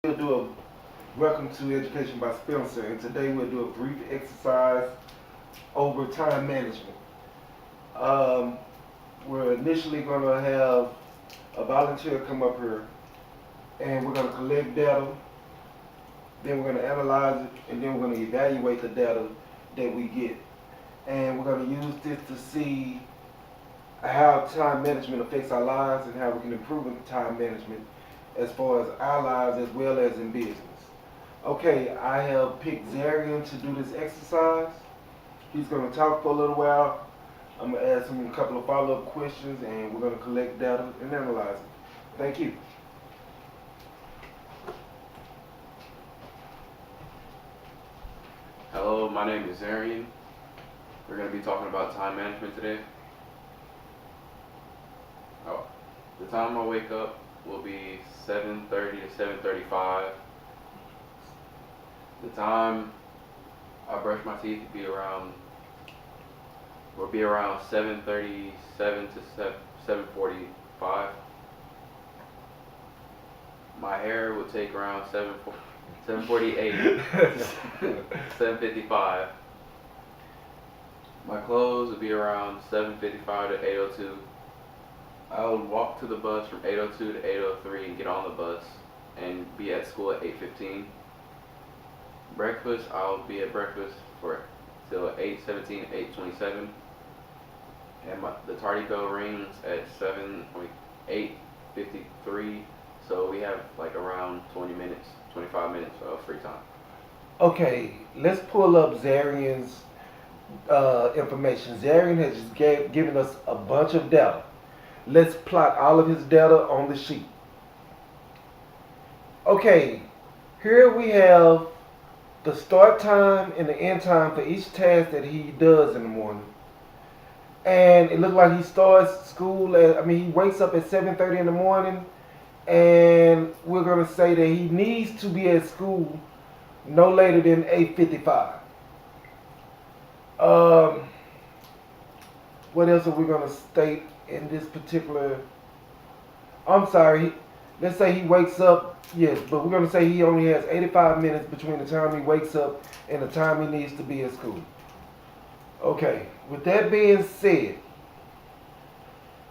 We'll do a welcome to Education by Spencer, and today we'll do a brief exercise over time management. Um, we're initially going to have a volunteer come up here, and we're going to collect data, then we're going to analyze it, and then we're going to evaluate the data that we get. And we're going to use this to see how time management affects our lives and how we can improve in time management as far as our lives as well as in business. Okay, I have picked Zarian to do this exercise. He's going to talk for a little while. I'm going to ask him a couple of follow-up questions, and we're going to collect data and analyze it. Thank you. Hello, my name is Zarian. We're going to be talking about time management today. The time I wake up will be 7:30 to 7:35. The time I brush my teeth will be around 7:37 to 7:45. My hair will take around 7:48 to 7:55. My clothes will be around 7:55 to 8:02. I would walk to the bus from 8:02 to 8:03 and get on the bus and be at school at 8:15. Breakfast, I'll be at breakfast for till 8:17, 8:27. And the tardy bell rings at 8:53. So we have like around 20 minutes, 25 minutes of free time. Okay, let's pull up Zarian's information. Zarian has just given us a bunch of data. Let's plot all of his data on the sheet. Okay, here we have the start time and the end time for each task that he does in the morning. And it looks like he starts school he wakes up at 7:30 in the morning, and we're going to say that he needs to be at school no later than 8:55. What else are we going to state in this particular? I'm sorry. Let's say he wakes up, yes, but we're going to say he only has 85 minutes between the time he wakes up and the time he needs to be at school. Okay, with that being said,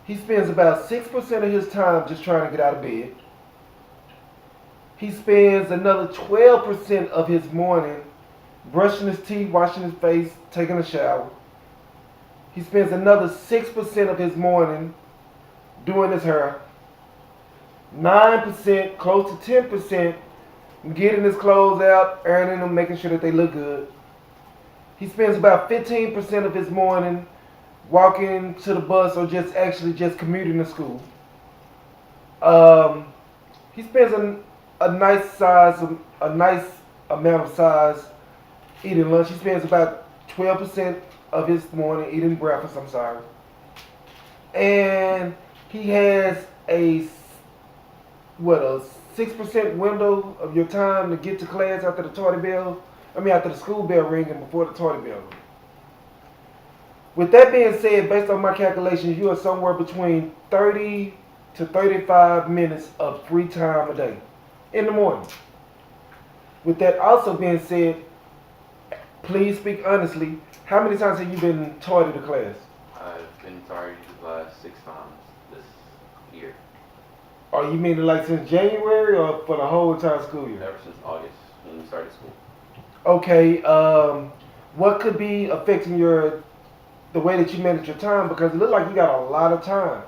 he spends about 6% of his time just trying to get out of bed. He spends another 12% of his morning brushing his teeth, washing his face, taking a shower. He spends another 6% of his morning doing his hair. 9%, close to 10%, getting his clothes out, ironing them, making sure that they look good. He spends about 15% of his morning walking to the bus or just commuting to school. He spends a nice amount of size eating lunch. He spends about 12% of his morning eating breakfast, and he has a 6% window of your time to get to class after the school bell ring and before the tardy bell ring. With that being said, based on my calculations, you are somewhere between 30 to 35 minutes of free time a day in the morning. With that also being said, please speak honestly. How many times have you been tardy to class? I've been tardy the last 6 times this year. Are you meaning like since January or for the whole entire school year? Ever since August when we started school. Okay, what could be affecting the way that you manage your time? Because it looks like you got a lot of time.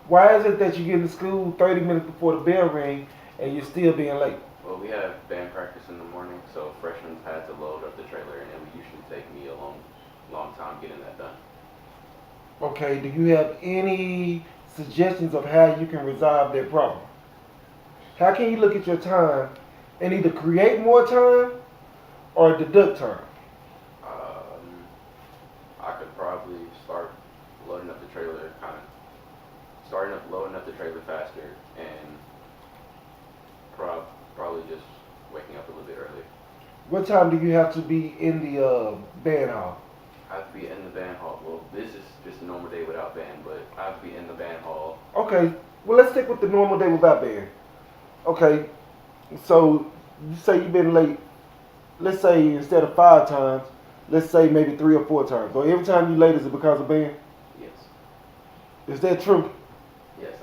Why is it that you get to school 30 minutes before the bell ring and you're still being late? Well, we have band practice in the morning, so freshmen had to load up the trailer, and it would usually take me a long time getting that done. Okay, do you have any suggestions of how you can resolve that problem? How can you look at your time and either create more time or deduct time? I could probably start loading up the trailer, loading up the trailer faster, and probably just waking up a little bit earlier. What time do you have to be in the band hall? I have to be in the band hall. Well, this is just a normal day without band, but I have to be in the band hall. Okay, well let's stick with the normal day without band. Okay, So you say you've been late. Let's say instead of 5 times, let's say maybe 3 or 4 times. Or every time you late, is it because of band? Yes. Is that true? Yes,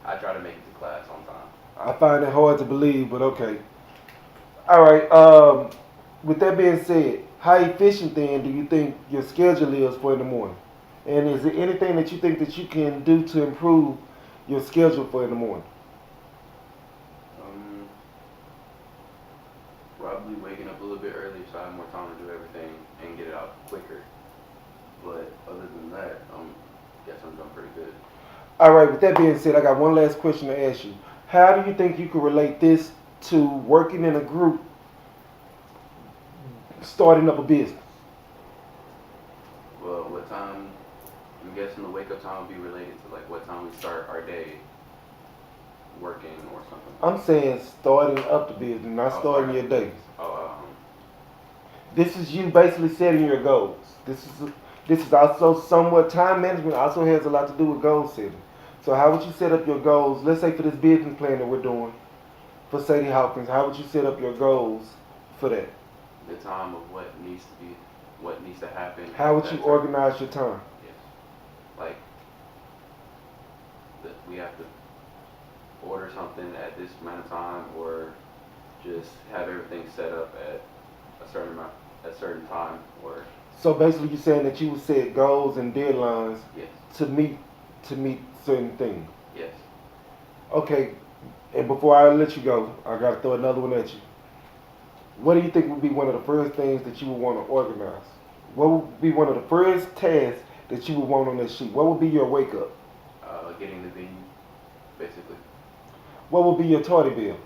I try to make it to class on time. I find it hard to believe, but okay. All right. With that being said, how efficient then do you think your schedule is for in the morning? And is there anything that you think that you can do to improve your schedule for in the morning? Um, Probably waking up a little bit earlier so I have more time to do everything and get it out quicker. But other than that, guess I'm doing pretty good. All right. With that being said, I got one last question to ask you. How do you think you could relate this to working in a group, starting up a business? Well, what time? I'm guessing the wake up time would be related to like what time we start our day working or something. I'm saying starting up the business, not Oh, starting your day. Oh, This is you basically setting your goals. This is also somewhat time management. Also has a lot to do with goal setting. So how would you set up your goals? Let's say for this business plan that we're doing for Sadie Hawkins, how would you set up your goals for that? the time of what needs to happen. How would at you that time. organize your time? Yes. Like we have to order something at this amount of time, or just have everything set up at a certain time, or So basically, you're saying that you would set goals and deadlines yes, to meet certain things. yes. Okay, and before I let you go, I gotta throw another one at you. What do you think would be one of the first things that you would want to organize? What would be one of the first tasks that you would want on that sheet? What would be your wake up? Getting the venue, basically. What would be your tardy bill?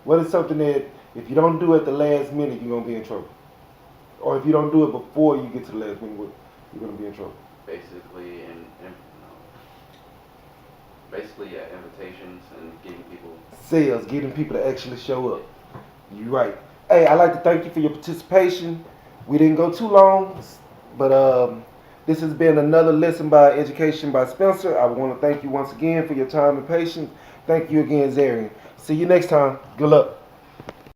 What is something that if you don't do it at the last minute, you're gonna be in trouble? Or if you don't do it before you get to the last minute, you're gonna be in trouble? Basically, basically, yeah, invitations and getting people. Sales, getting people to actually show up. You're right. Hey, I'd like to thank you for your participation. We didn't go too long, but this has been another lesson by Education by Spencer. I want to thank you once again for your time and patience. Thank you again, Zarian. See you next time. Good luck.